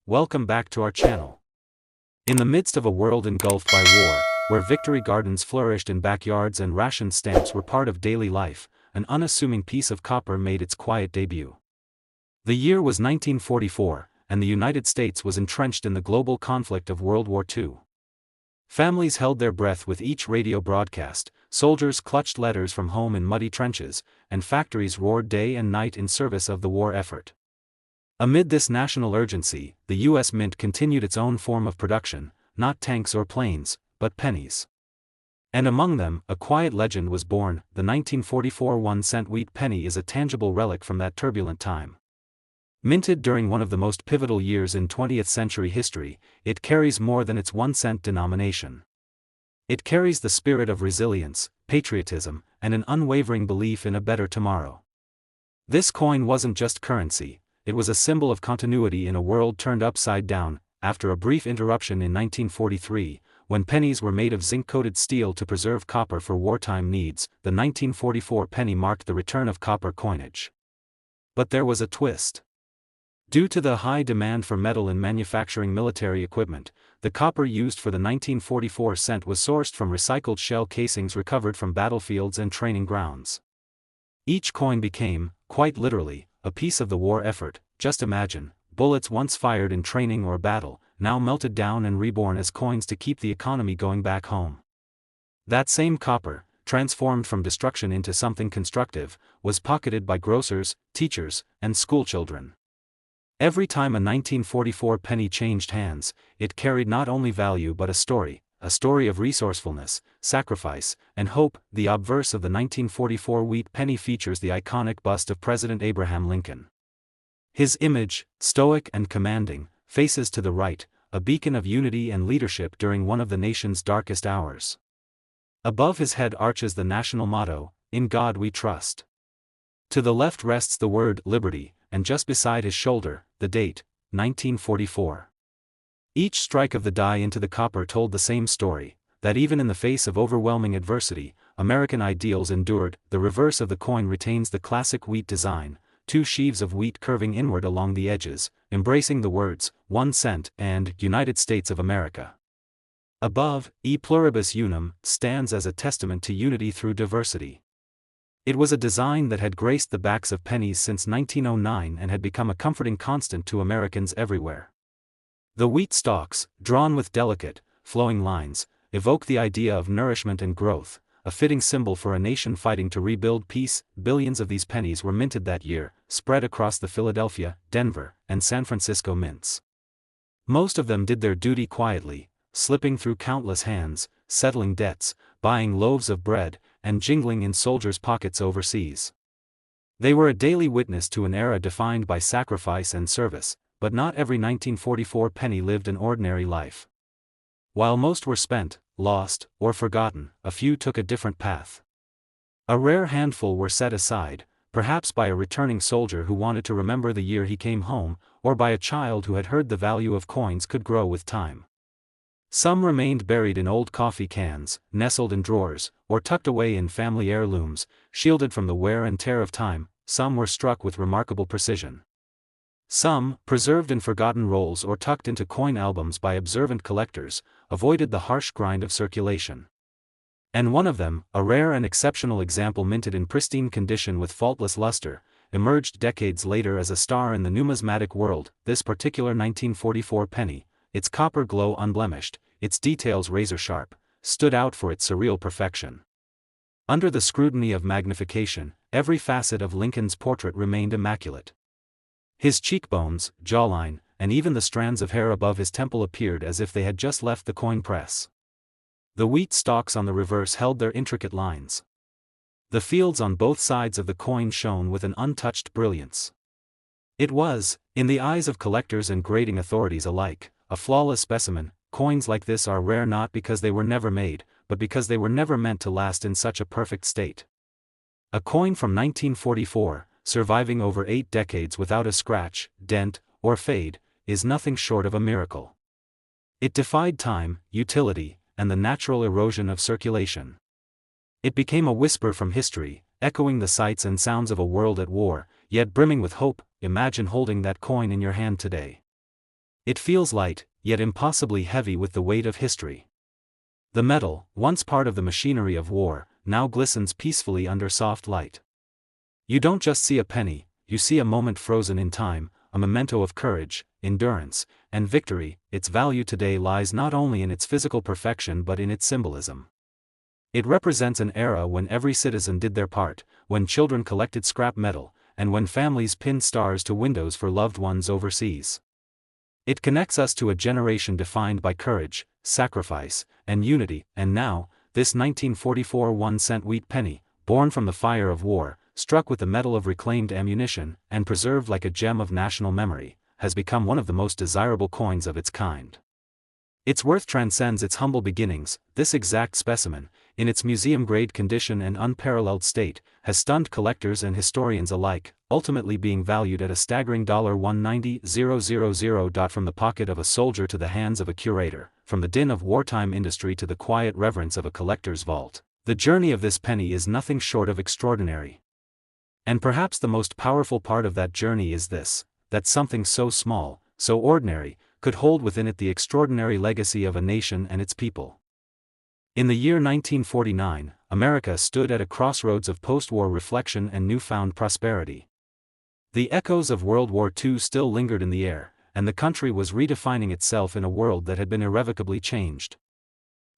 Welcome back to our channel. In the midst of a world engulfed by war, where victory gardens flourished in backyards and ration stamps were part of daily life, an unassuming piece of copper made its quiet debut. The year was 1944, and the United States was entrenched in the global conflict of World War II. Families held their breath with each radio broadcast, soldiers clutched letters from home in muddy trenches, and factories roared day and night in service of the war effort. Amid this national urgency, the U.S. Mint continued its own form of production, not tanks or planes, but pennies. And among them, a quiet legend was born. The 1944 1-cent wheat penny is a tangible relic from that turbulent time. Minted during one of the most pivotal years in 20th century history, it carries more than its 1-cent denomination. It carries the spirit of resilience, patriotism, and an unwavering belief in a better tomorrow. This coin wasn't just currency, it was a symbol of continuity in a world turned upside down. After a brief interruption in 1943, when pennies were made of zinc-coated steel to preserve copper for wartime needs, the 1944 penny marked the return of copper coinage. But there was a twist. Due to the high demand for metal in manufacturing military equipment, the copper used for the 1944 cent was sourced from recycled shell casings recovered from battlefields and training grounds. Each coin became, quite literally, a piece of the war effort. Just imagine, bullets once fired in training or battle, now melted down and reborn as coins to keep the economy going back home. That same copper, transformed from destruction into something constructive, was pocketed by grocers, teachers, and schoolchildren. Every time a 1944 penny changed hands, it carried not only value but a story of resourcefulness, sacrifice, and hope. The obverse of the 1944 wheat penny features the iconic bust of President Abraham Lincoln. His image, stoic and commanding, faces to the right, a beacon of unity and leadership during one of the nation's darkest hours. Above his head arches the national motto, "In God We Trust." To the left rests the word "Liberty," and just beside his shoulder, the date, 1944. Each strike of the die into the copper told the same story, that even in the face of overwhelming adversity, American ideals endured. The reverse of the coin retains the classic wheat design, two sheaves of wheat curving inward along the edges, embracing the words, 1 cent, and United States of America. Above, E Pluribus Unum, stands as a testament to unity through diversity. It was a design that had graced the backs of pennies since 1909 and had become a comforting constant to Americans everywhere. The wheat stalks, drawn with delicate, flowing lines, evoke the idea of nourishment and growth, a fitting symbol for a nation fighting to rebuild peace. Billions of these pennies were minted that year, spread across the Philadelphia, Denver, and San Francisco mints. Most of them did their duty quietly, slipping through countless hands, settling debts, buying loaves of bread, and jingling in soldiers' pockets overseas. They were a daily witness to an era defined by sacrifice and service, but not every 1944 penny lived an ordinary life. While most were spent, lost, or forgotten, a few took a different path. A rare handful were set aside, perhaps by a returning soldier who wanted to remember the year he came home, or by a child who had heard the value of coins could grow with time. Some remained buried in old coffee cans, nestled in drawers, or tucked away in family heirlooms, shielded from the wear and tear of time. Some were struck with remarkable precision. Some, preserved in forgotten rolls or tucked into coin albums by observant collectors, avoided the harsh grind of circulation. And one of them, a rare and exceptional example minted in pristine condition with faultless luster, emerged decades later as a star in the numismatic world. This particular 1944 penny, its copper glow unblemished, its details razor-sharp, stood out for its surreal perfection. Under the scrutiny of magnification, every facet of Lincoln's portrait remained immaculate. His cheekbones, jawline, and even the strands of hair above his temple appeared as if they had just left the coin press. The wheat stalks on the reverse held their intricate lines. The fields on both sides of the coin shone with an untouched brilliance. It was, in the eyes of collectors and grading authorities alike, a flawless specimen. Coins like this are rare not because they were never made, but because they were never meant to last in such a perfect state. A coin from 1944, surviving over 8 decades without a scratch, dent, or fade, is nothing short of a miracle. It defied time, utility, and the natural erosion of circulation. It became a whisper from history, echoing the sights and sounds of a world at war, yet brimming with hope. Imagine holding that coin in your hand today. It feels light, yet impossibly heavy with the weight of history. The metal, once part of the machinery of war, now glistens peacefully under soft light. You don't just see a penny, you see a moment frozen in time, a memento of courage, endurance, and victory. Its value today lies not only in its physical perfection but in its symbolism. It represents an era when every citizen did their part, when children collected scrap metal, and when families pinned stars to windows for loved ones overseas. It connects us to a generation defined by courage, sacrifice, and unity, and now, this 1944 1-cent wheat penny, born from the fire of war, struck with the metal of reclaimed ammunition, and preserved like a gem of national memory, has become one of the most desirable coins of its kind. Its worth transcends its humble beginnings. This exact specimen, in its museum-grade condition and unparalleled state, has stunned collectors and historians alike, ultimately being valued at a staggering $190,000. From the pocket of a soldier to the hands of a curator, from the din of wartime industry to the quiet reverence of a collector's vault, the journey of this penny is nothing short of extraordinary. And perhaps the most powerful part of that journey is this, that something so small, so ordinary, could hold within it the extraordinary legacy of a nation and its people. In the year 1949, America stood at a crossroads of post-war reflection and newfound prosperity. The echoes of World War II still lingered in the air, and the country was redefining itself in a world that had been irrevocably changed.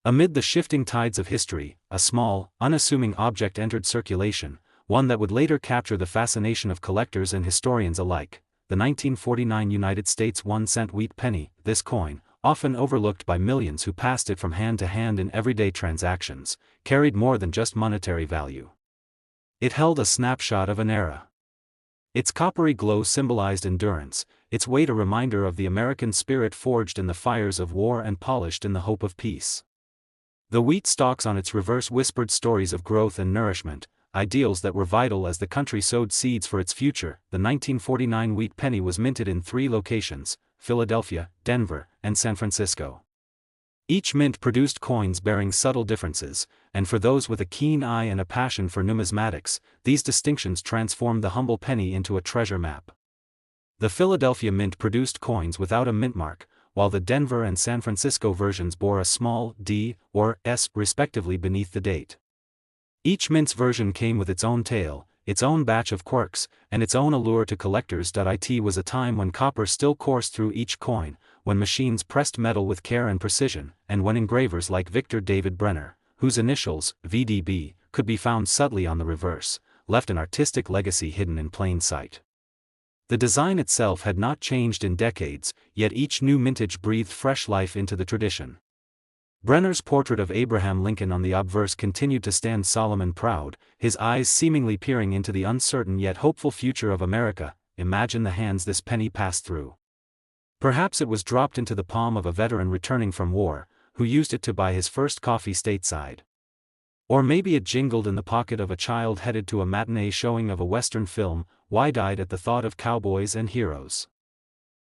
Amid the shifting tides of history, a small, unassuming object entered circulation, one that would later capture the fascination of collectors and historians alike. The 1949 United States 1-cent wheat penny. This coin, often overlooked by millions who passed it from hand to hand in everyday transactions, carried more than just monetary value. It held a snapshot of an era. Its coppery glow symbolized endurance, its weight a reminder of the American spirit forged in the fires of war and polished in the hope of peace. The wheat stalks on its reverse whispered stories of growth and nourishment, ideals that were vital as the country sowed seeds for its future. The 1949 wheat penny was minted in 3 locations: Philadelphia, Denver, and San Francisco. Each mint produced coins bearing subtle differences, and for those with a keen eye and a passion for numismatics, these distinctions transformed the humble penny into a treasure map. The Philadelphia mint produced coins without a mint mark, while the Denver and San Francisco versions bore a small D or S respectively beneath the date. Each mint's version came with its own tale, its own batch of quirks, and its own allure to collectors. It was a time when copper still coursed through each coin, when machines pressed metal with care and precision, and when engravers like Victor David Brenner, whose initials, VDB, could be found subtly on the reverse, left an artistic legacy hidden in plain sight. The design itself had not changed in decades, yet each new mintage breathed fresh life into the tradition. Brenner's portrait of Abraham Lincoln on the obverse continued to stand solemn and proud, his eyes seemingly peering into the uncertain yet hopeful future of America. Imagine the hands this penny passed through. Perhaps it was dropped into the palm of a veteran returning from war, who used it to buy his first coffee stateside. Or maybe it jingled in the pocket of a child headed to a matinee showing of a Western film, wide-eyed at the thought of cowboys and heroes.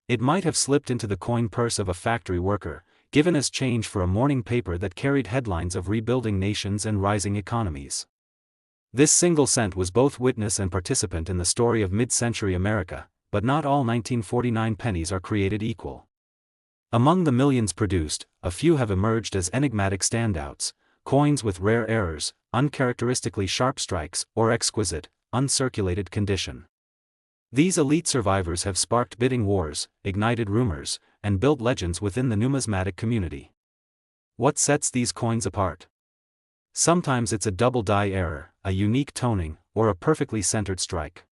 It might have slipped into the coin purse of a factory worker, given as change for a morning paper that carried headlines of rebuilding nations and rising economies. This single cent was both witness and participant in the story of mid-century America, but not all 1949 pennies are created equal. Among the millions produced, a few have emerged as enigmatic standouts, coins with rare errors, uncharacteristically sharp strikes, or exquisite, uncirculated condition. These elite survivors have sparked bidding wars, ignited rumors, and built legends within the numismatic community. What sets these coins apart? Sometimes it's a double die error, a unique toning, or a perfectly centered strike.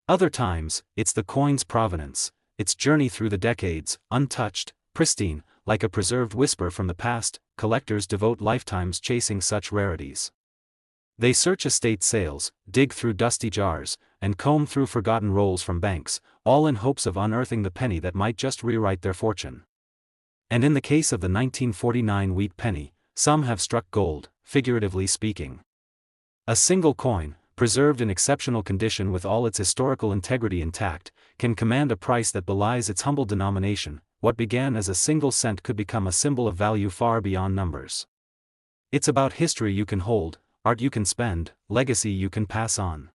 Other times, it's the coin's provenance, its journey through the decades, untouched, pristine, like a preserved whisper from the past. Collectors devote lifetimes chasing such rarities. They search estate sales, dig through dusty jars, and comb through forgotten rolls from banks, all in hopes of unearthing the penny that might just rewrite their fortune. And in the case of the 1949 wheat penny, some have struck gold, figuratively speaking. A single coin, preserved in exceptional condition with all its historical integrity intact, can command a price that belies its humble denomination. What began as a single cent could become a symbol of value far beyond numbers. It's about history you can hold, art you can spend, legacy you can pass on.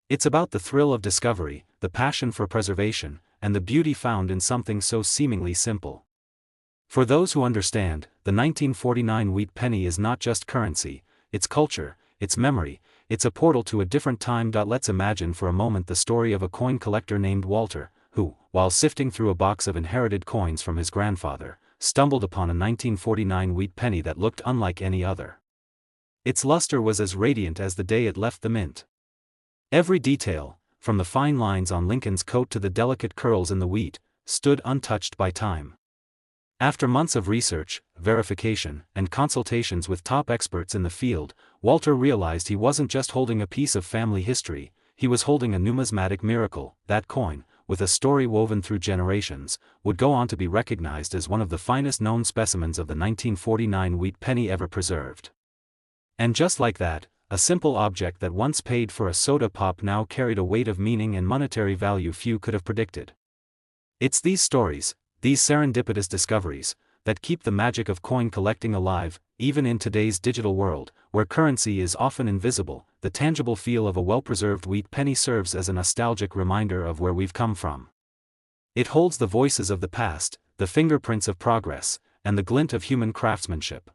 It's about the thrill of discovery, the passion for preservation, and the beauty found in something so seemingly simple. For those who understand, the 1949 wheat penny is not just currency, it's culture, it's memory, it's a portal to a different time. Let's imagine for a moment the story of a coin collector named Walter, who, while sifting through a box of inherited coins from his grandfather, stumbled upon a 1949 wheat penny that looked unlike any other. Its luster was as radiant as the day it left the mint. Every detail, from the fine lines on Lincoln's coat to the delicate curls in the wheat, stood untouched by time. After months of research, verification, and consultations with top experts in the field, Walter realized he wasn't just holding a piece of family history, he was holding a numismatic miracle. That coin, with a story woven through generations, would go on to be recognized as one of the finest known specimens of the 1949 wheat penny ever preserved. And just like that, a simple object that once paid for a soda pop now carried a weight of meaning and monetary value few could have predicted. It's these stories, these serendipitous discoveries, that keep the magic of coin collecting alive, even in today's digital world, where currency is often invisible. The tangible feel of a well-preserved wheat penny serves as a nostalgic reminder of where we've come from. It holds the voices of the past, the fingerprints of progress, and the glint of human craftsmanship.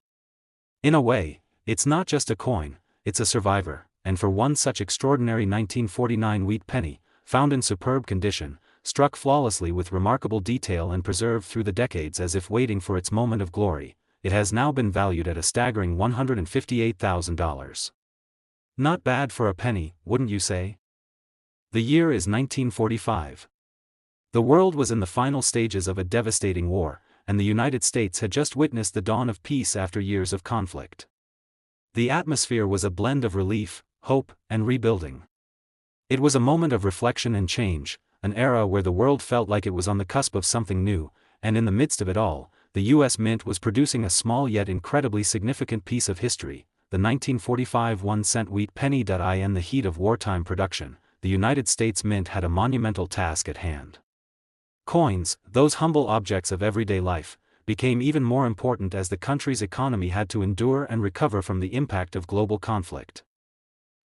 In a way, it's not just a coin, it's a survivor, and for one such extraordinary 1949 wheat penny, found in superb condition, struck flawlessly with remarkable detail and preserved through the decades as if waiting for its moment of glory, it has now been valued at a staggering $158,000. Not bad for a penny, wouldn't you say? The year is 1945. The world was in the final stages of a devastating war, and the United States had just witnessed the dawn of peace after years of conflict. The atmosphere was a blend of relief, hope, and rebuilding. It was a moment of reflection and change, an era where the world felt like it was on the cusp of something new, and in the midst of it all, the U.S. Mint was producing a small yet incredibly significant piece of history, the 1945 1-cent wheat penny. In the heat of wartime production, the United States Mint had a monumental task at hand. Coins, those humble objects of everyday life, became even more important as the country's economy had to endure and recover from the impact of global conflict.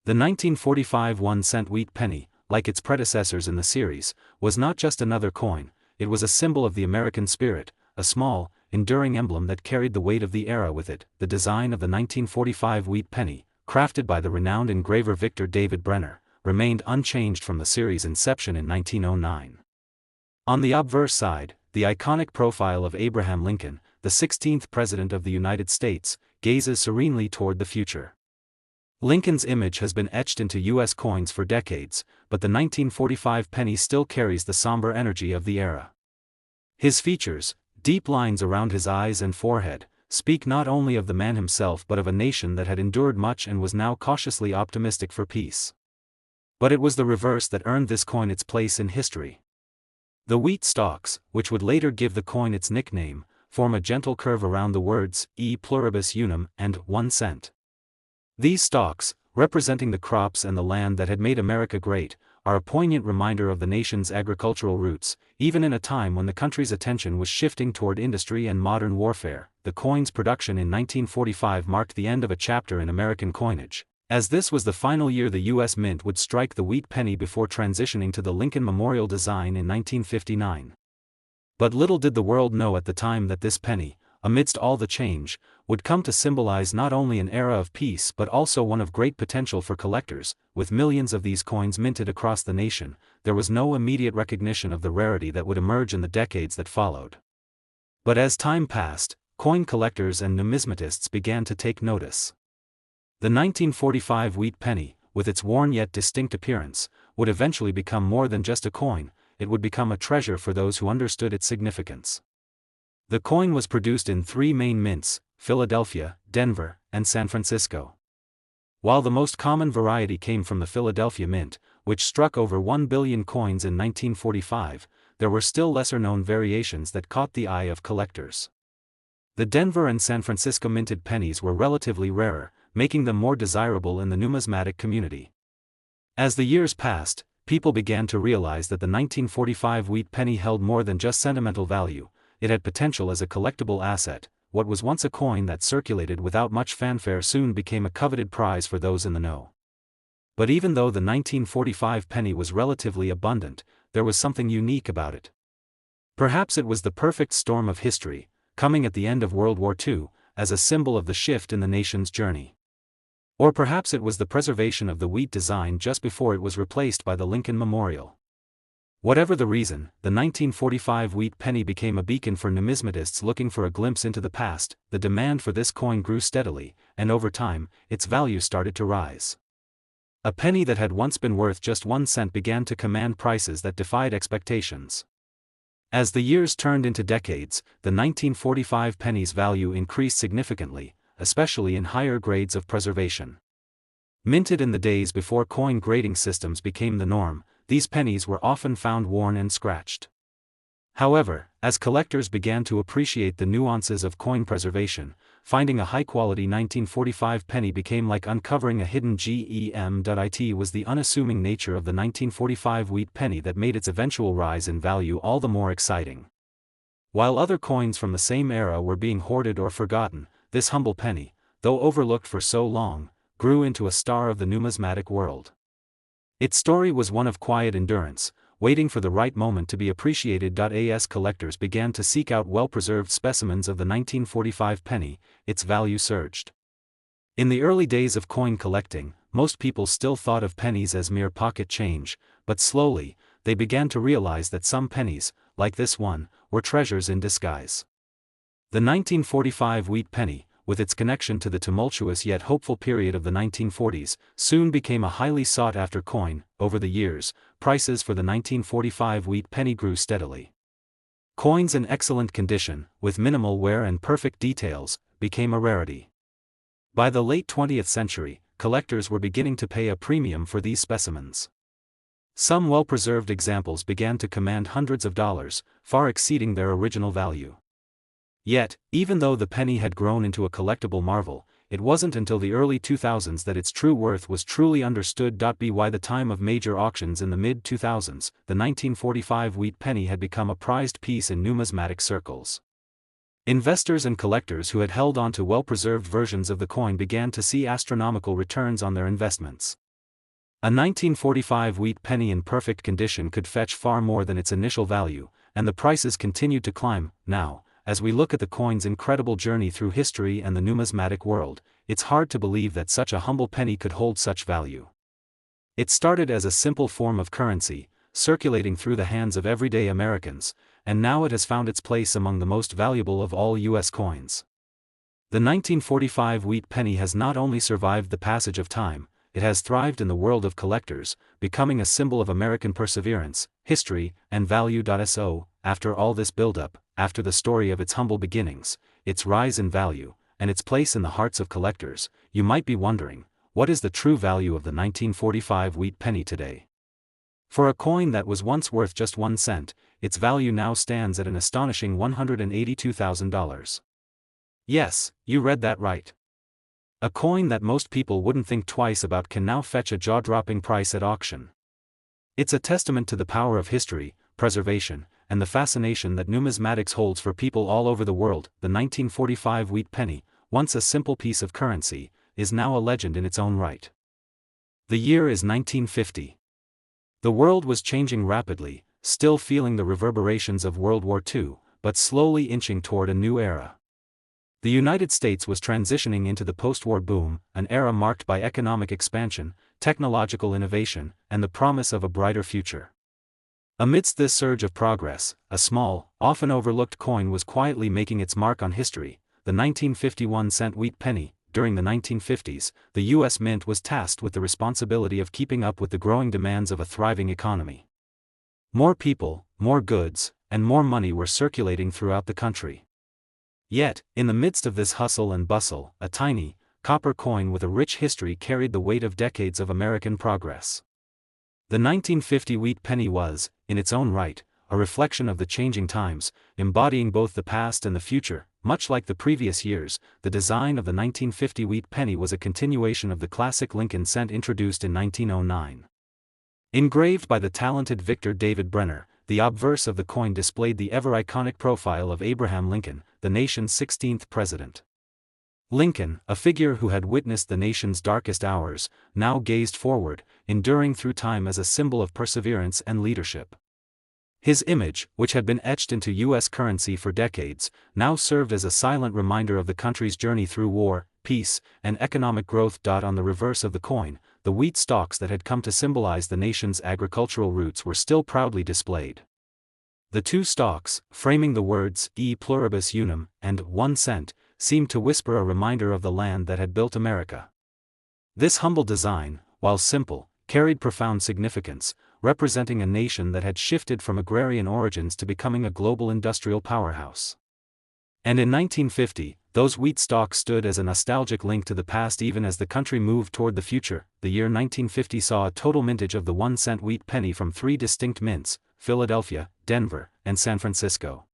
The 1945 1-cent wheat penny, like its predecessors in the series, was not just another coin, it was a symbol of the American spirit, a small, enduring emblem that carried the weight of the era with it. The design of the 1945 wheat penny, crafted by the renowned engraver Victor David Brenner, remained unchanged from the series' inception in 1909. On the obverse side, the iconic profile of Abraham Lincoln, the 16th President of the United States, gazes serenely toward the future. Lincoln's image has been etched into U.S. coins for decades, but the 1945 penny still carries the somber energy of the era. His features, deep lines around his eyes and forehead, speak not only of the man himself but of a nation that had endured much and was now cautiously optimistic for peace. But it was the reverse that earned this coin its place in history. The wheat stalks, which would later give the coin its nickname, form a gentle curve around the words E pluribus unum and 1 cent. These stalks, representing the crops and the land that had made America great, are a poignant reminder of the nation's agricultural roots, even in a time when the country's attention was shifting toward industry and modern warfare. The coin's production in 1945 marked the end of a chapter in American coinage, as this was the final year the U.S. Mint would strike the wheat penny before transitioning to the Lincoln Memorial design in 1959. But little did the world know at the time that this penny, amidst all the change, would come to symbolize not only an era of peace but also one of great potential for collectors. With millions of these coins minted across the nation, there was no immediate recognition of the rarity that would emerge in the decades that followed. But as time passed, coin collectors and numismatists began to take notice. The 1945 wheat penny, with its worn yet distinct appearance, would eventually become more than just a coin, it would become a treasure for those who understood its significance. The coin was produced in 3 main mints, Philadelphia, Denver, and San Francisco. While the most common variety came from the Philadelphia Mint, which struck over 1 billion coins in 1945, there were still lesser-known variations that caught the eye of collectors. The Denver and San Francisco minted pennies were relatively rarer, making them more desirable in the numismatic community. As the years passed, people began to realize that the 1945 wheat penny held more than just sentimental value. It had potential as a collectible asset. What was once a coin that circulated without much fanfare soon became a coveted prize for those in the know. But even though the 1945 penny was relatively abundant, there was something unique about it. Perhaps it was the perfect storm of history, coming at the end of World War II, as a symbol of the shift in the nation's journey. Or perhaps it was the preservation of the wheat design just before it was replaced by the Lincoln Memorial. Whatever the reason, the 1945 wheat penny became a beacon for numismatists looking for a glimpse into the past. The demand for this coin grew steadily, and over time, its value started to rise. A penny that had once been worth just 1 cent began to command prices that defied expectations. As the years turned into decades, the 1945 penny's value increased significantly, especially in higher grades of preservation. Minted in the days before coin grading systems became the norm, these pennies were often found worn and scratched. However, as collectors began to appreciate the nuances of coin preservation, finding a high-quality 1945 penny became like uncovering a hidden gem. It was the unassuming nature of the 1945 wheat penny that made its eventual rise in value all the more exciting. While other coins from the same era were being hoarded or forgotten, this humble penny, though overlooked for so long, grew into a star of the numismatic world. Its story was one of quiet endurance, waiting for the right moment to be appreciated. As collectors began to seek out well-preserved specimens of the 1945 penny, its value surged. In the early days of coin collecting, most people still thought of pennies as mere pocket change, but slowly, they began to realize that some pennies, like this one, were treasures in disguise. The 1945 wheat penny, with its connection to the tumultuous yet hopeful period of the 1940s, soon became a highly sought-after coin. Over the years, prices for the 1945 wheat penny grew steadily. Coins in excellent condition, with minimal wear and perfect details, became a rarity. By the late 20th century, collectors were beginning to pay a premium for these specimens. Some well-preserved examples began to command hundreds of dollars, far exceeding their original value. Yet, even though the penny had grown into a collectible marvel, it wasn't until the early 2000s that its true worth was truly understood. By the time of major auctions in the mid-2000s, the 1945 wheat penny had become a prized piece in numismatic circles. Investors and collectors who had held on to well-preserved versions of the coin began to see astronomical returns on their investments. A 1945 wheat penny in perfect condition could fetch far more than its initial value, and the prices continued to climb. Now, as we look at the coin's incredible journey through history and the numismatic world, it's hard to believe that such a humble penny could hold such value. It started as a simple form of currency, circulating through the hands of everyday Americans, and now it has found its place among the most valuable of all U.S. coins. The 1945 wheat penny has not only survived the passage of time, it has thrived in the world of collectors, becoming a symbol of American perseverance, history, and value. So, after all this build-up, after the story of its humble beginnings, its rise in value, and its place in the hearts of collectors, you might be wondering, what is the true value of the 1945 wheat penny today? For a coin that was once worth just 1 cent, its value now stands at an astonishing $182,000. Yes, you read that right. A coin that most people wouldn't think twice about can now fetch a jaw-dropping price at auction. It's a testament to the power of history, preservation, and the fascination that numismatics holds for people all over the world. The 1945 wheat penny, once a simple piece of currency, is now a legend in its own right. The year is 1950. The world was changing rapidly, still feeling the reverberations of World War II, but slowly inching toward a new era. The United States was transitioning into the post-war boom, an era marked by economic expansion, technological innovation, and the promise of a brighter future. Amidst this surge of progress, a small, often overlooked coin was quietly making its mark on history, the 1951-cent wheat penny. During the 1950s, the U.S. Mint was tasked with the responsibility of keeping up with the growing demands of a thriving economy. More people, more goods, and more money were circulating throughout the country. Yet, in the midst of this hustle and bustle, a tiny, copper coin with a rich history carried the weight of decades of American progress. The 1950 wheat penny was, in its own right, a reflection of the changing times, embodying both the past and the future. Much like the previous years, the design of the 1950 wheat penny was a continuation of the classic Lincoln cent introduced in 1909. Engraved by the talented Victor David Brenner, the obverse of the coin displayed the ever-iconic profile of Abraham Lincoln, the nation's 16th president. Lincoln, a figure who had witnessed the nation's darkest hours, now gazed forward, enduring through time as a symbol of perseverance and leadership. His image, which had been etched into U.S. currency for decades, now served as a silent reminder of the country's journey through war, peace, and economic growth. On the reverse of the coin, the wheat stalks that had come to symbolize the nation's agricultural roots were still proudly displayed. The two stalks, framing the words E pluribus unum and 1 cent, seemed to whisper a reminder of the land that had built America. This humble design, while simple, carried profound significance, representing a nation that had shifted from agrarian origins to becoming a global industrial powerhouse. And in 1950, those wheat stalks stood as a nostalgic link to the past even as the country moved toward the future. The year 1950 saw a total mintage of the 1-cent wheat penny from 3 distinct mints, Philadelphia, Denver, and San Francisco.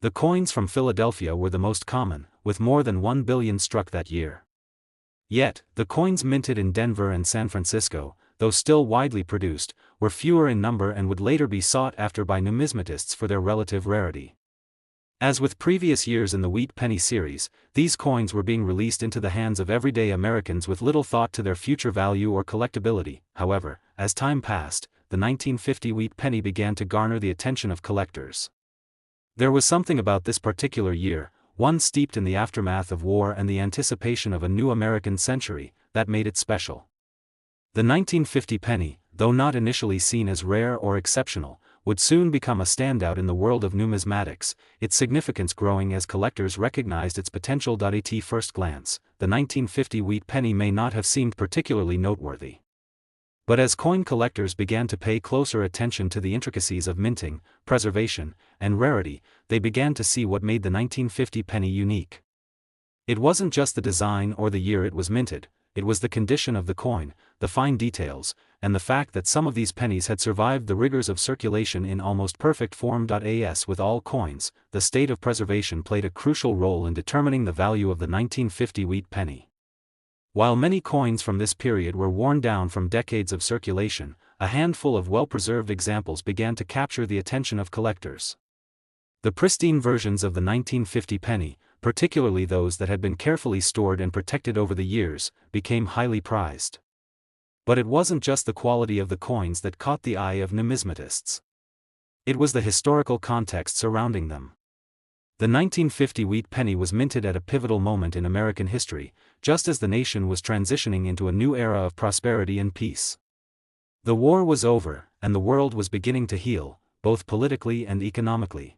The coins from Philadelphia were the most common, with more than 1 billion struck that year. Yet, the coins minted in Denver and San Francisco, though still widely produced, were fewer in number and would later be sought after by numismatists for their relative rarity. As with previous years in the wheat penny series, these coins were being released into the hands of everyday Americans with little thought to their future value or collectability. However, as time passed, the 1950 wheat penny began to garner the attention of collectors. There was something about this particular year, one steeped in the aftermath of war and the anticipation of a new American century, that made it special. The 1950 penny, though not initially seen as rare or exceptional, would soon become a standout in the world of numismatics, its significance growing as collectors recognized its potential. At first glance, the 1950 wheat penny may not have seemed particularly noteworthy. But as coin collectors began to pay closer attention to the intricacies of minting, preservation, and rarity, they began to see what made the 1950 penny unique. It wasn't just the design or the year it was minted, it was the condition of the coin, the fine details, and the fact that some of these pennies had survived the rigors of circulation in almost perfect form. As with all coins, the state of preservation played a crucial role in determining the value of the 1950 wheat penny. While many coins from this period were worn down from decades of circulation, a handful of well-preserved examples began to capture the attention of collectors. The pristine versions of the 1950 penny, particularly those that had been carefully stored and protected over the years, became highly prized. But it wasn't just the quality of the coins that caught the eye of numismatists. It was the historical context surrounding them. The 1950 wheat penny was minted at a pivotal moment in American history, just as the nation was transitioning into a new era of prosperity and peace. The war was over, and the world was beginning to heal, both politically and economically.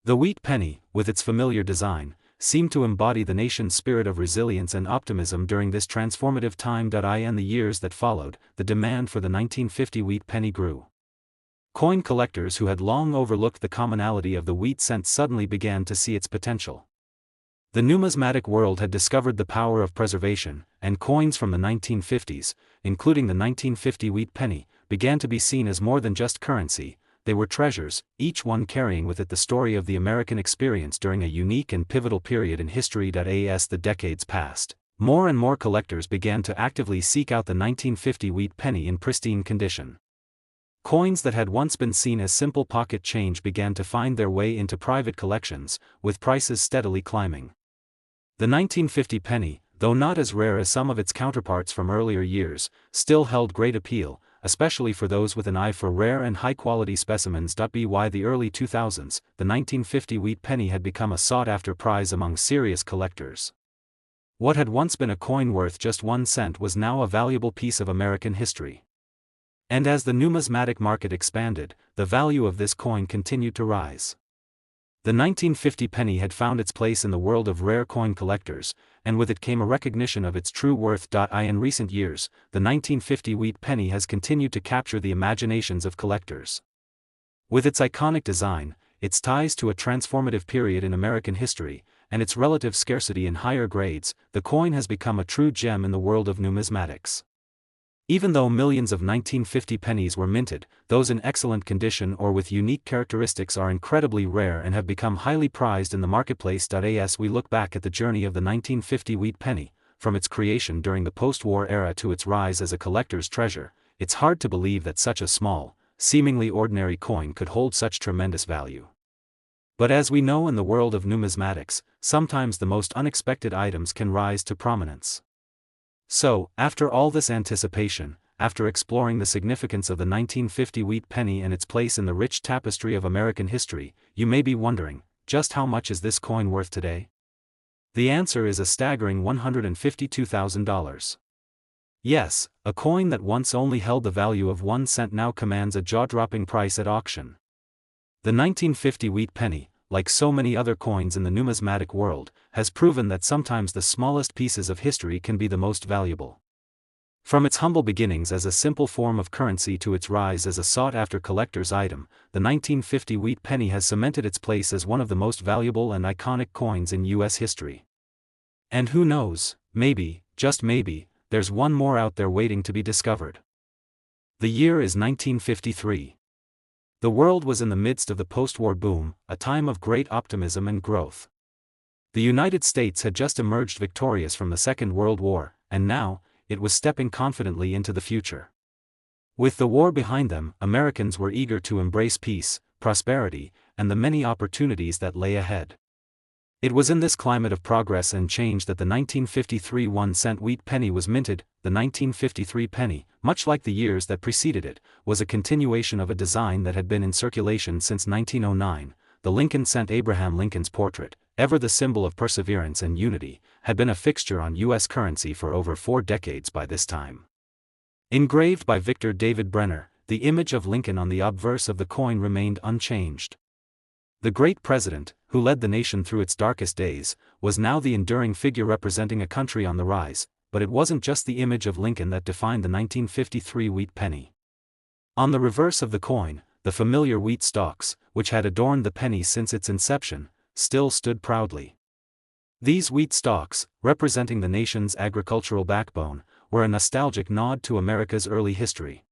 The wheat penny, with its familiar design, seemed to embody the nation's spirit of resilience and optimism during this transformative time. In the years that followed, the demand for the 1950 wheat penny grew. Coin collectors who had long overlooked the commonality of the wheat cent suddenly began to see its potential. The numismatic world had discovered the power of preservation, and coins from the 1950s, including the 1950 wheat penny, began to be seen as more than just currency. They were treasures, each one carrying with it the story of the American experience during a unique and pivotal period in history. As the decades passed, more and more collectors began to actively seek out the 1950 wheat penny in pristine condition. Coins that had once been seen as simple pocket change began to find their way into private collections, with prices steadily climbing. The 1950 penny, though not as rare as some of its counterparts from earlier years, still held great appeal, especially for those with an eye for rare and high-quality specimens. By the early 2000s, the 1950 wheat penny had become a sought-after prize among serious collectors. What had once been a coin worth just 1 cent was now a valuable piece of American history. And as the numismatic market expanded, the value of this coin continued to rise. The 1950 penny had found its place in the world of rare coin collectors, and with it came a recognition of its true worth. In recent years, the 1950 wheat penny has continued to capture the imaginations of collectors. With its iconic design, its ties to a transformative period in American history, and its relative scarcity in higher grades, the coin has become a true gem in the world of numismatics. Even though millions of 1950 pennies were minted, those in excellent condition or with unique characteristics are incredibly rare and have become highly prized in the marketplace. As we look back at the journey of the 1950 wheat penny, from its creation during the post-war era to its rise as a collector's treasure, it's hard to believe that such a small, seemingly ordinary coin could hold such tremendous value. But as we know in the world of numismatics, sometimes the most unexpected items can rise to prominence. So, after all this anticipation, after exploring the significance of the 1950 wheat penny and its place in the rich tapestry of American history, you may be wondering, just how much is this coin worth today? The answer is a staggering $152,000. Yes, a coin that once only held the value of 1 cent now commands a jaw-dropping price at auction. The 1950 wheat penny, like so many other coins in the numismatic world, has proven that sometimes the smallest pieces of history can be the most valuable. From its humble beginnings as a simple form of currency to its rise as a sought-after collector's item, the 1950 wheat penny has cemented its place as one of the most valuable and iconic coins in U.S. history. And who knows, maybe, just maybe, there's one more out there waiting to be discovered. The year is 1953. The world was in the midst of the post-war boom, a time of great optimism and growth. The United States had just emerged victorious from the Second World War, and now, it was stepping confidently into the future. With the war behind them, Americans were eager to embrace peace, prosperity, and the many opportunities that lay ahead. It was in this climate of progress and change that the 1953 1-cent wheat penny was minted. The 1953 penny, much like the years that preceded it, was a continuation of a design that had been in circulation since 1909. The Lincoln cent. Abraham Lincoln's portrait, ever the symbol of perseverance and unity, had been a fixture on U.S. currency for over 4 decades by this time. Engraved by Victor David Brenner, the image of Lincoln on the obverse of the coin remained unchanged. The great president, who led the nation through its darkest days, was now the enduring figure representing a country on the rise, but it wasn't just the image of Lincoln that defined the 1953 wheat penny. On the reverse of the coin, the familiar wheat stalks, which had adorned the penny since its inception, still stood proudly. These wheat stalks, representing the nation's agricultural backbone, were a nostalgic nod to America's early history.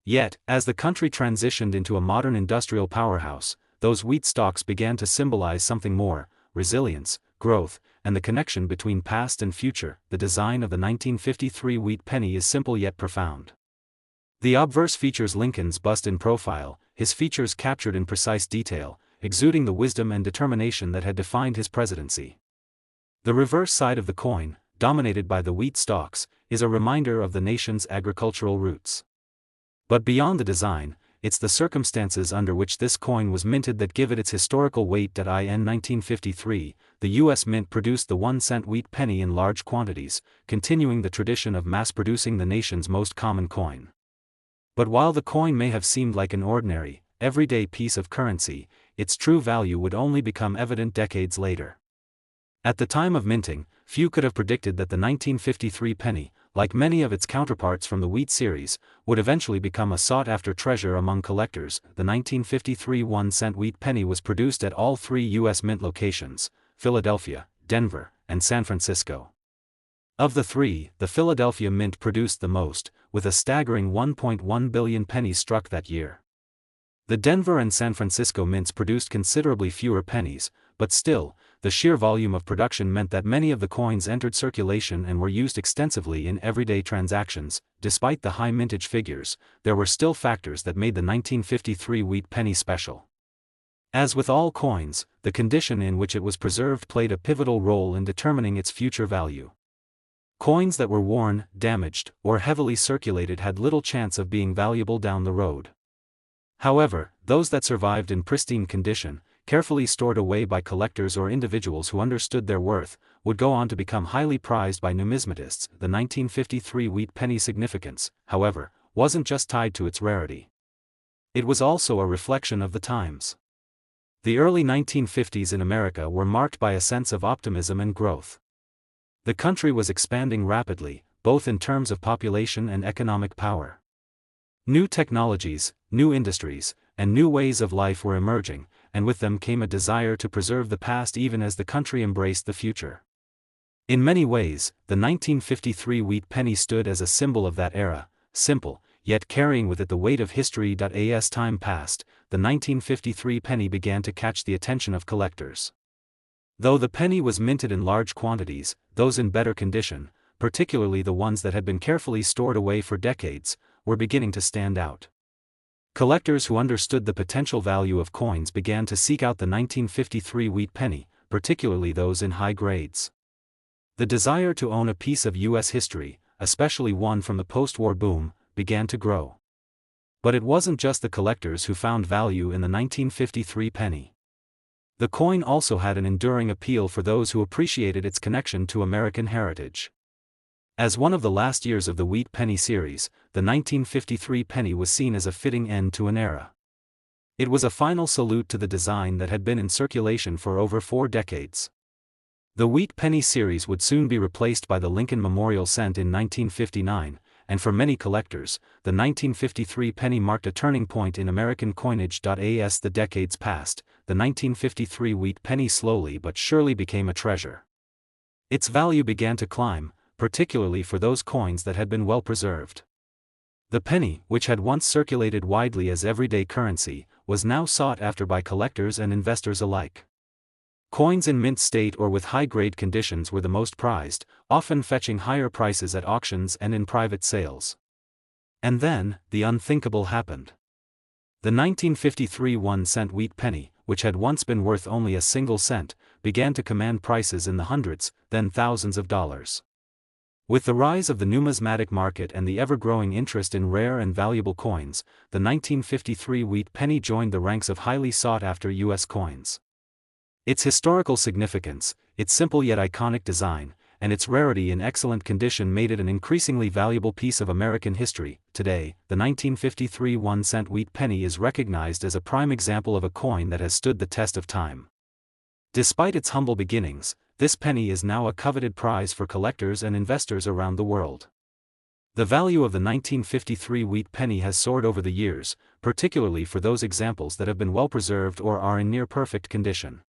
Yet, as the country transitioned into a modern industrial powerhouse, those wheat stalks began to symbolize something more: resilience, growth, and the connection between past and future. The design of the 1953 wheat penny is simple yet profound. The obverse features Lincoln's bust in profile, his features captured in precise detail, exuding the wisdom and determination that had defined his presidency. The reverse side of the coin, dominated by the wheat stalks, is a reminder of the nation's agricultural roots. But beyond the design, it's the circumstances under which this coin was minted that give it its historical weight. In 1953, the U.S. Mint produced the 1-cent wheat penny in large quantities, continuing the tradition of mass-producing the nation's most common coin. But while the coin may have seemed like an ordinary, everyday piece of currency, its true value would only become evident decades later. At the time of minting, few could have predicted that the 1953 penny, like many of its counterparts from the wheat series, would eventually become a sought-after treasure among collectors. The 1953 1-cent wheat penny was produced at all 3 U.S. Mint locations: Philadelphia, Denver, and San Francisco. Of the 3, the Philadelphia Mint produced the most, with a staggering 1.1 billion pennies struck that year. The Denver and San Francisco mints produced considerably fewer pennies, but still, the sheer volume of production meant that many of the coins entered circulation and were used extensively in everyday transactions. Despite the high mintage figures, there were still factors that made the 1953 wheat penny special. As with all coins, the condition in which it was preserved played a pivotal role in determining its future value. Coins that were worn, damaged, or heavily circulated had little chance of being valuable down the road. However, those that survived in pristine condition, carefully stored away by collectors or individuals who understood their worth, would go on to become highly prized by numismatists. The 1953 wheat penny significance, however, wasn't just tied to its rarity. It was also a reflection of the times. The early 1950s in America were marked by a sense of optimism and growth. The country was expanding rapidly, both in terms of population and economic power. New technologies, new industries, and new ways of life were emerging, and with them came a desire to preserve the past even as the country embraced the future. In many ways, the 1953 wheat penny stood as a symbol of that era, simple, yet carrying with it the weight of history. As time passed, the 1953 penny began to catch the attention of collectors. Though the penny was minted in large quantities, those in better condition, particularly the ones that had been carefully stored away for decades, were beginning to stand out. Collectors who understood the potential value of coins began to seek out the 1953 wheat penny, particularly those in high grades. The desire to own a piece of U.S. history, especially one from the post-war boom, began to grow. But it wasn't just the collectors who found value in the 1953 penny. The coin also had an enduring appeal for those who appreciated its connection to American heritage. As one of the last years of the wheat penny series, the 1953 penny was seen as a fitting end to an era. It was a final salute to the design that had been in circulation for over 4 decades. The wheat penny series would soon be replaced by the Lincoln Memorial Cent in 1959, and for many collectors, the 1953 penny marked a turning point in American coinage. As the decades passed, the 1953 wheat penny slowly but surely became a treasure. Its value began to climb, particularly for those coins that had been well preserved. The penny, which had once circulated widely as everyday currency, was now sought after by collectors and investors alike. Coins in mint state or with high-grade conditions were the most prized, often fetching higher prices at auctions and in private sales. And then, the unthinkable happened. The 1953 1-cent wheat penny, which had once been worth only a single cent, began to command prices in the hundreds, then thousands of dollars. With the rise of the numismatic market and the ever-growing interest in rare and valuable coins, the 1953 wheat penny joined the ranks of highly sought-after U.S. coins. Its historical significance, its simple yet iconic design, and its rarity in excellent condition made it an increasingly valuable piece of American history. Today, the 1953 1-cent wheat penny is recognized as a prime example of a coin that has stood the test of time. Despite its humble beginnings, this penny is now a coveted prize for collectors and investors around the world. The value of the 1953 wheat penny has soared over the years, particularly for those examples that have been well preserved or are in near perfect condition.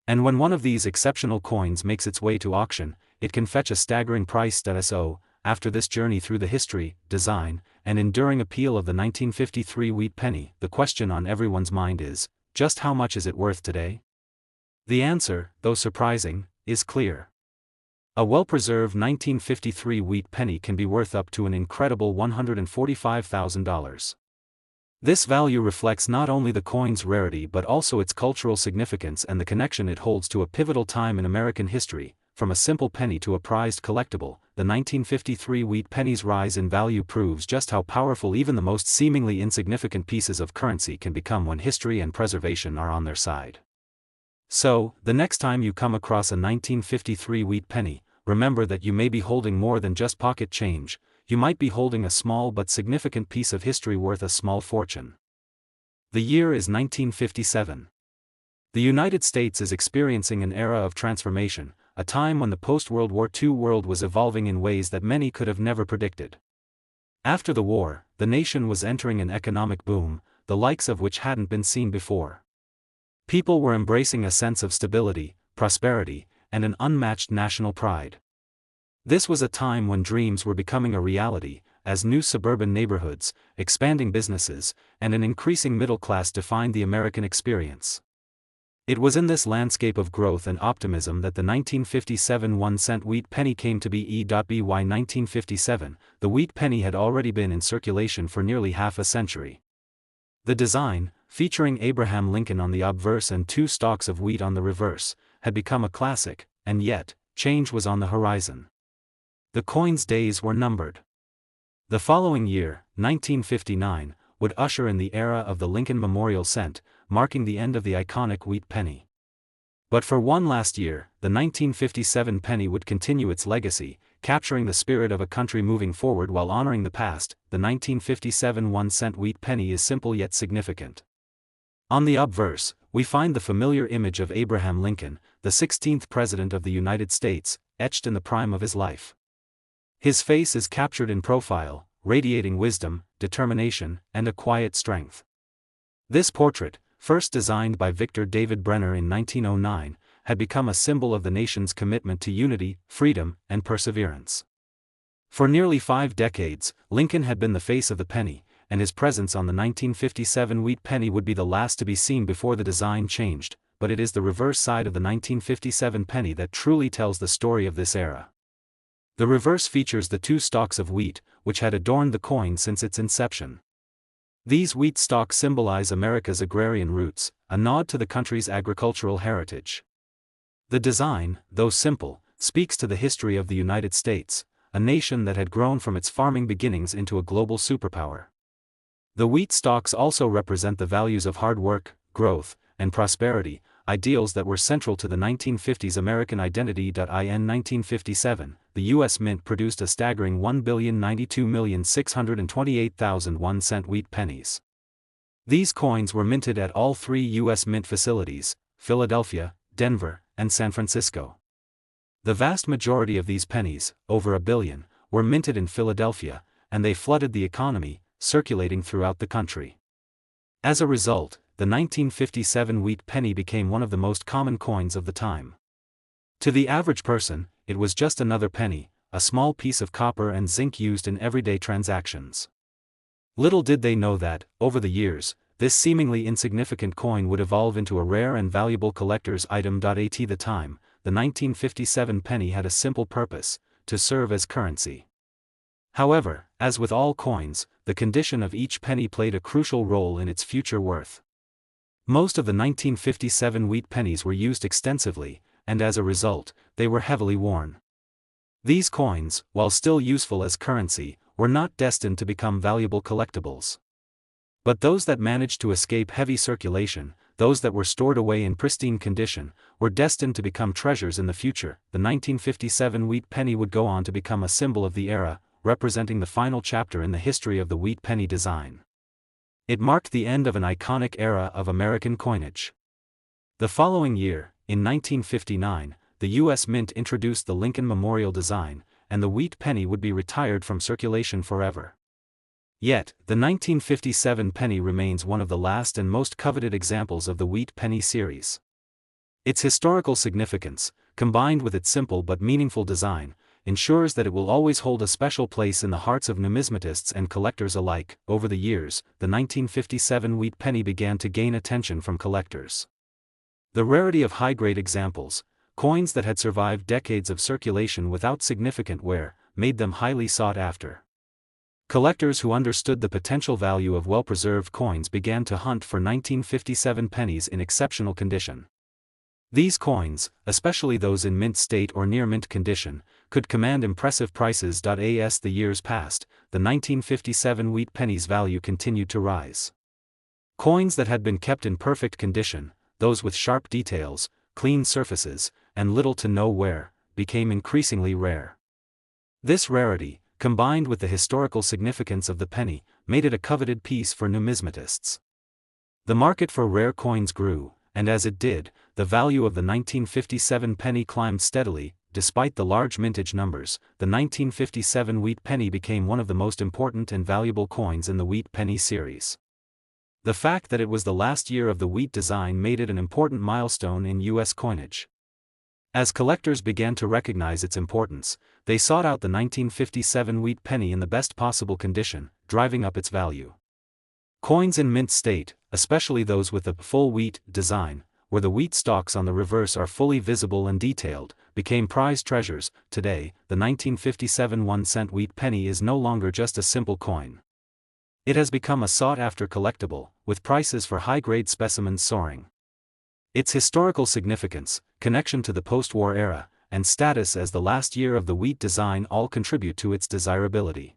And when one of these exceptional coins makes its way to auction, it can fetch a staggering price. So, after this journey through the history, design, and enduring appeal of the 1953 wheat penny, the question on everyone's mind is, just how much is it worth today? The answer, though surprising, is clear. A well-preserved 1953 wheat penny can be worth up to an incredible $145,000. This value reflects not only the coin's rarity but also its cultural significance and the connection it holds to a pivotal time in American history. From a simple penny to a prized collectible, the 1953 wheat penny's rise in value proves just how powerful even the most seemingly insignificant pieces of currency can become when history and preservation are on their side. So, the next time you come across a 1953 wheat penny, remember that you may be holding more than just pocket change. You might be holding a small but significant piece of history worth a small fortune. The year is 1957. The United States is experiencing an era of transformation, a time when the post-World War II world was evolving in ways that many could have never predicted. After the war, the nation was entering an economic boom, the likes of which hadn't been seen before. People were embracing a sense of stability, prosperity, and an unmatched national pride. This was a time when dreams were becoming a reality, as new suburban neighborhoods, expanding businesses, and an increasing middle class defined the American experience. It was in this landscape of growth and optimism that the 1957 1-cent wheat penny came to be. By 1957, the wheat penny had already been in circulation for nearly half a century. The design, featuring Abraham Lincoln on the obverse and 2 stalks of wheat on the reverse, had become a classic, and yet, change was on the horizon. The coin's days were numbered. The following year, 1959, would usher in the era of the Lincoln Memorial Cent, marking the end of the iconic wheat penny. But for one last year, the 1957 penny would continue its legacy, capturing the spirit of a country moving forward while honoring the past. The 1957 1-cent wheat penny is simple yet significant. On the obverse, we find the familiar image of Abraham Lincoln, the 16th President of the United States, etched in the prime of his life. His face is captured in profile, radiating wisdom, determination, and a quiet strength. This portrait, first designed by Victor David Brenner in 1909, had become a symbol of the nation's commitment to unity, freedom, and perseverance. For nearly 5 decades, Lincoln had been the face of the penny, and his presence on the 1957 wheat penny would be the last to be seen before the design changed, but it is the reverse side of the 1957 penny that truly tells the story of this era. The reverse features the 2 stalks of wheat, which had adorned the coin since its inception. These wheat stalks symbolize America's agrarian roots, a nod to the country's agricultural heritage. The design, though simple, speaks to the history of the United States, a nation that had grown from its farming beginnings into a global superpower. The wheat stalks also represent the values of hard work, growth, and prosperity, ideals that were central to the 1950s American identity. In 1957, the U.S. Mint produced a staggering 1,092,628,001 cent wheat pennies. These coins were minted at all three U.S. Mint facilities, Philadelphia, Denver, and San Francisco. The vast majority of these pennies, over 1 billion, were minted in Philadelphia, and they flooded the economy, circulating throughout the country. As a result, the 1957 wheat penny became one of the most common coins of the time. To the average person, it was just another penny, a small piece of copper and zinc used in everyday transactions. Little did they know that, over the years, this seemingly insignificant coin would evolve into a rare and valuable collector's item. At the time, the 1957 penny had a simple purpose: to serve as currency. However, as with all coins, the condition of each penny played a crucial role in its future worth. Most of the 1957 wheat pennies were used extensively, and as a result, they were heavily worn. These coins, while still useful as currency, were not destined to become valuable collectibles. But those that managed to escape heavy circulation, those that were stored away in pristine condition, were destined to become treasures in the future. The 1957 wheat penny would go on to become a symbol of the era, representing the final chapter in the history of the wheat penny design. It marked the end of an iconic era of American coinage. The following year, in 1959, the U.S. Mint introduced the Lincoln Memorial design, and the wheat penny would be retired from circulation forever. Yet, the 1957 penny remains one of the last and most coveted examples of the wheat penny series. Its historical significance, combined with its simple but meaningful design, ensures that it will always hold a special place in the hearts of numismatists and collectors alike. Over the years, the 1957 wheat penny began to gain attention from collectors. The rarity of high-grade examples, coins that had survived decades of circulation without significant wear, made them highly sought after. Collectors who understood the potential value of well-preserved coins began to hunt for 1957 pennies in exceptional condition. These coins, especially those in mint state or near mint condition, could command impressive prices. As the years passed, the 1957 wheat penny's value continued to rise. Coins that had been kept in perfect condition, those with sharp details, clean surfaces, and little to no wear, became increasingly rare. This rarity, combined with the historical significance of the penny, made it a coveted piece for numismatists. The market for rare coins grew, and as it did, the value of the 1957 penny climbed steadily. Despite the large mintage numbers, the 1957 wheat penny became one of the most important and valuable coins in the wheat penny series. The fact that it was the last year of the wheat design made it an important milestone in U.S. coinage. As collectors began to recognize its importance, they sought out the 1957 wheat penny in the best possible condition, driving up its value. Coins in mint state, especially those with the full wheat design, where the wheat stalks on the reverse are fully visible and detailed, became prized treasures. Today, the 1957 1-cent wheat penny is no longer just a simple coin. It has become a sought-after collectible, with prices for high-grade specimens soaring. Its historical significance, connection to the post-war era, and status as the last year of the wheat design all contribute to its desirability.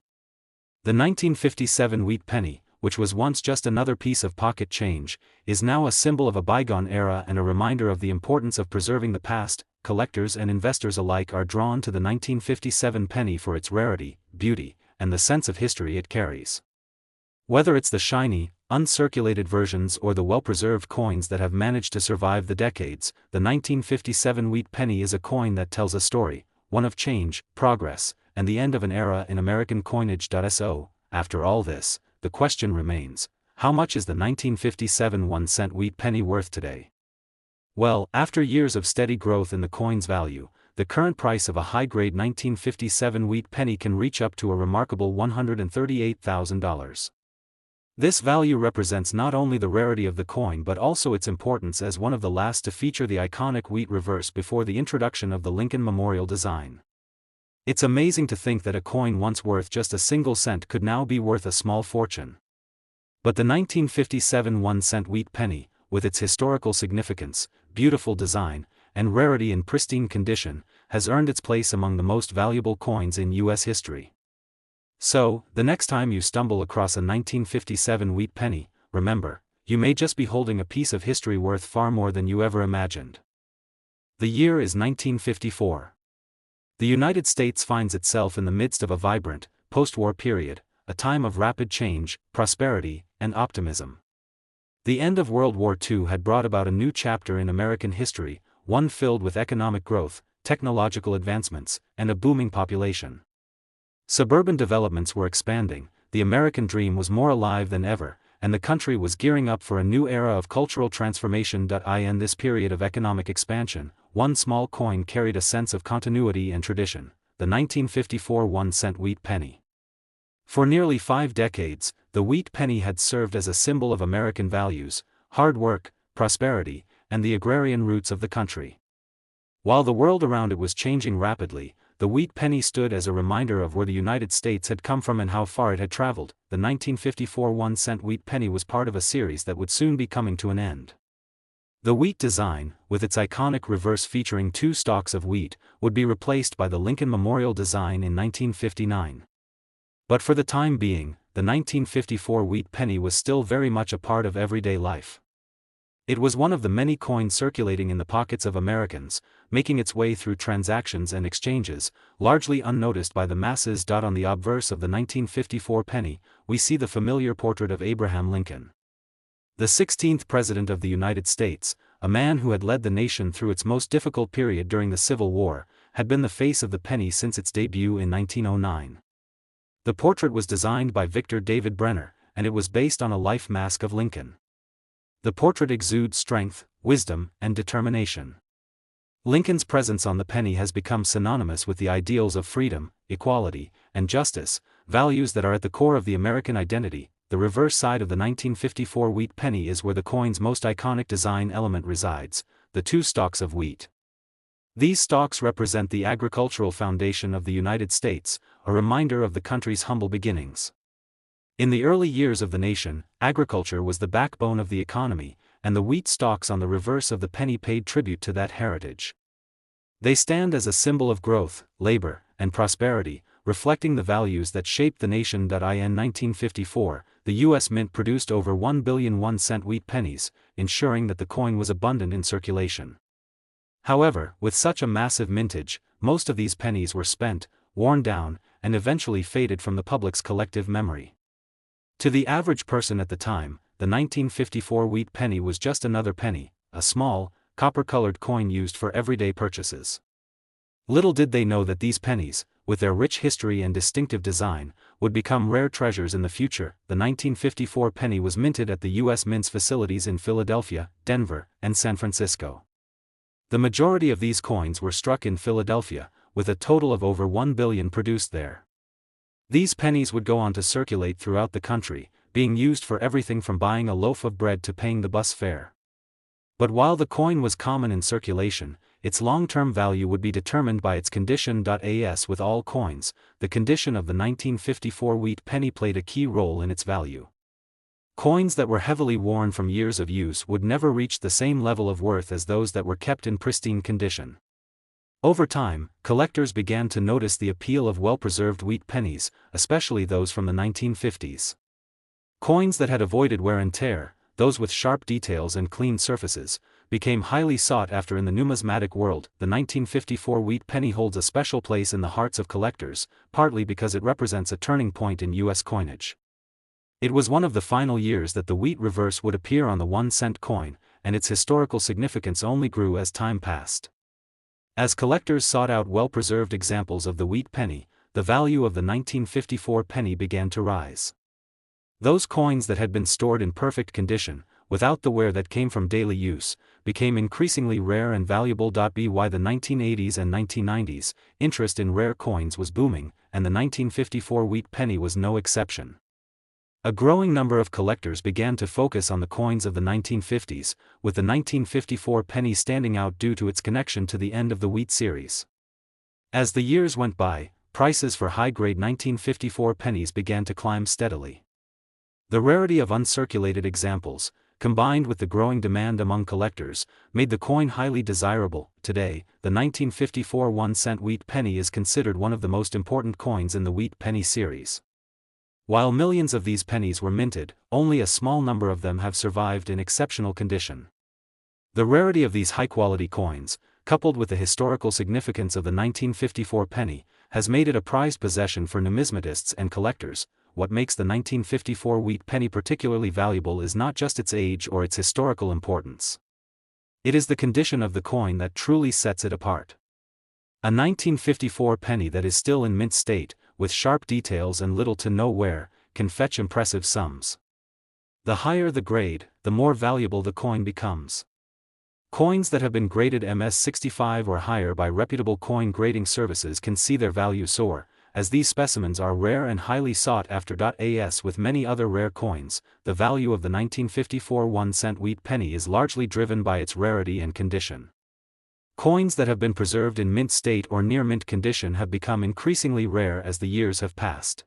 The 1957 wheat penny, which was once just another piece of pocket change, is now a symbol of a bygone era and a reminder of the importance of preserving the past. Collectors and investors alike are drawn to the 1957 penny for its rarity, beauty, and the sense of history it carries. Whether it's the shiny, uncirculated versions or the well-preserved coins that have managed to survive the decades, the 1957 wheat penny is a coin that tells a story, one of change, progress, and the end of an era in American coinage. So, after all this, the question remains, how much is the 1957 1-cent wheat penny worth today? Well, after years of steady growth in the coin's value, the current price of a high-grade 1957 wheat penny can reach up to a remarkable $138,000. This value represents not only the rarity of the coin but also its importance as one of the last to feature the iconic wheat reverse before the introduction of the Lincoln Memorial design. It's amazing to think that a coin once worth just a single cent could now be worth a small fortune. But the 1957 1-cent wheat penny, with its historical significance, beautiful design, and rarity in pristine condition, has earned its place among the most valuable coins in U.S. history. So, the next time you stumble across a 1957 wheat penny, remember, you may just be holding a piece of history worth far more than you ever imagined. The year is 1954. The United States finds itself in the midst of a vibrant, post-war period, a time of rapid change, prosperity, and optimism. The end of World War II had brought about a new chapter in American history, one filled with economic growth, technological advancements, and a booming population. Suburban developments were expanding, the American dream was more alive than ever, and the country was gearing up for a new era of cultural transformation. In this period of economic expansion, one small coin carried a sense of continuity and tradition, the 1954 1-cent wheat penny. For nearly 5 decades, the wheat penny had served as a symbol of American values, hard work, prosperity, and the agrarian roots of the country. While the world around it was changing rapidly, the wheat penny stood as a reminder of where the United States had come from and how far it had traveled. The 1954 1-cent wheat penny was part of a series that would soon be coming to an end. The wheat design, with its iconic reverse featuring 2 stalks of wheat, would be replaced by the Lincoln Memorial design in 1959. But for the time being, the 1954 wheat penny was still very much a part of everyday life. It was one of the many coins circulating in the pockets of Americans, making its way through transactions and exchanges, largely unnoticed by the masses. On the obverse of the 1954 penny, we see the familiar portrait of Abraham Lincoln. The 16th President of the United States, a man who had led the nation through its most difficult period during the Civil War, had been the face of the penny since its debut in 1909. The portrait was designed by Victor David Brenner, and it was based on a life mask of Lincoln. The portrait exudes strength, wisdom, and determination. Lincoln's presence on the penny has become synonymous with the ideals of freedom, equality, and justice, values that are at the core of the American identity. The reverse side of the 1954 wheat penny is where the coin's most iconic design element resides, the 2 stalks of wheat. These stalks represent the agricultural foundation of the United States, a reminder of the country's humble beginnings. In the early years of the nation, agriculture was the backbone of the economy, and the wheat stalks on the reverse of the penny paid tribute to that heritage. They stand as a symbol of growth, labor, and prosperity, reflecting the values that shaped the nation. In 1954, the U.S. Mint produced over 1 billion 1-cent wheat pennies, ensuring that the coin was abundant in circulation. However, with such a massive mintage, most of these pennies were spent, worn down, and eventually faded from the public's collective memory. To the average person at the time, the 1954 wheat penny was just another penny, a small, copper-colored coin used for everyday purchases. Little did they know that these pennies, with their rich history and distinctive design, would become rare treasures in the future. The 1954 penny was minted at the U.S. Mint's facilities in Philadelphia, Denver, and San Francisco. The majority of these coins were struck in Philadelphia, with a total of over 1 billion produced there. These pennies would go on to circulate throughout the country, being used for everything from buying a loaf of bread to paying the bus fare. But while the coin was common in circulation, its long-term value would be determined by its condition. As with all coins, the condition of the 1954 wheat penny played a key role in its value. Coins that were heavily worn from years of use would never reach the same level of worth as those that were kept in pristine condition. Over time, collectors began to notice the appeal of well-preserved wheat pennies, especially those from the 1950s. Coins that had avoided wear and tear, those with sharp details and clean surfaces, became highly sought after in the numismatic world. The 1954 wheat penny holds a special place in the hearts of collectors, partly because it represents a turning point in U.S. coinage. It was one of the final years that the wheat reverse would appear on the 1-cent coin, and its historical significance only grew as time passed. As collectors sought out well-preserved examples of the wheat penny, the value of the 1954 penny began to rise. Those coins that had been stored in perfect condition, without the wear that came from daily use, became increasingly rare and valuable. By the 1980s and 1990s, interest in rare coins was booming, and the 1954 wheat penny was no exception. A growing number of collectors began to focus on the coins of the 1950s, with the 1954 penny standing out due to its connection to the end of the wheat series. As the years went by, prices for high-grade 1954 pennies began to climb steadily. The rarity of uncirculated examples, combined with the growing demand among collectors, made the coin highly desirable. Today, the 1954 1-cent wheat penny is considered one of the most important coins in the wheat penny series. While millions of these pennies were minted, only a small number of them have survived in exceptional condition. The rarity of these high-quality coins, coupled with the historical significance of the 1954 penny, has made it a prized possession for numismatists and collectors. What makes the 1954 wheat penny particularly valuable is not just its age or its historical importance. It is the condition of the coin that truly sets it apart. A 1954 penny that is still in mint state, with sharp details and little to no wear, can fetch impressive sums. The higher the grade, the more valuable the coin becomes. Coins that have been graded MS65 or higher by reputable coin grading services can see their value soar, as these specimens are rare and highly sought after. As with many other rare coins, the value of the 1954 1-cent wheat penny is largely driven by its rarity and condition. Coins that have been preserved in mint state or near mint condition have become increasingly rare as the years have passed.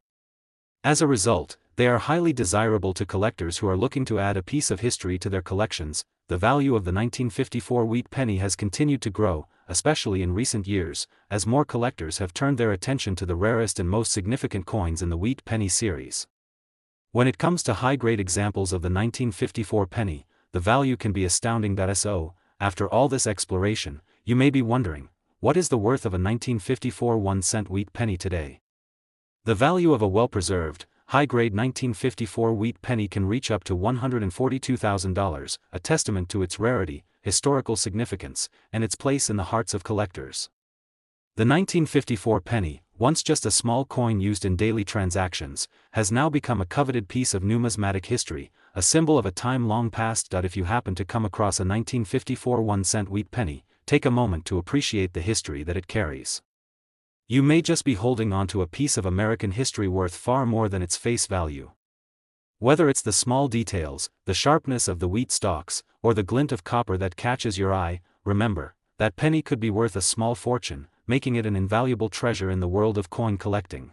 As a result, they are highly desirable to collectors who are looking to add a piece of history to their collections. The value of the 1954 wheat penny has continued to grow, especially in recent years, as more collectors have turned their attention to the rarest and most significant coins in the wheat penny series. When it comes to high-grade examples of the 1954 penny, the value can be astounding. So, after all this exploration, you may be wondering, what is the worth of a 1954 1-cent wheat penny today? The value of a well-preserved, high-grade 1954 wheat penny can reach up to $142,000, a testament to its rarity, historical significance, and its place in the hearts of collectors. The 1954 penny, once just a small coin used in daily transactions, has now become a coveted piece of numismatic history, a symbol of a time long past. If you happen to come across a 1954 1-cent wheat penny, take a moment to appreciate the history that it carries. You may just be holding on to a piece of American history worth far more than its face value. Whether it's the small details, the sharpness of the wheat stalks, or the glint of copper that catches your eye, remember, that penny could be worth a small fortune, making it an invaluable treasure in the world of coin collecting.